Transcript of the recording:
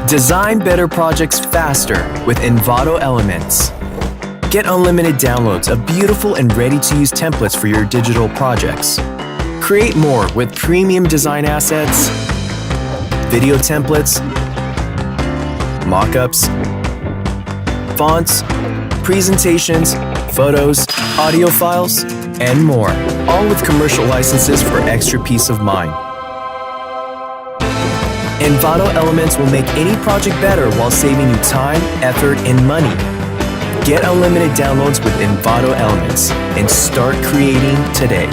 Design better projects faster with Envato Elements. Get unlimited downloads of beautiful and ready-to-use templates for your digital projects. Create more with premium design assets, video templates, mockups, fonts, presentations, photos, audio files, and more, all with commercial licenses for extra peace of mind. Envato Elements will make any project better while saving you time, effort, and money. Get unlimited downloads with Envato Elements and start creating today.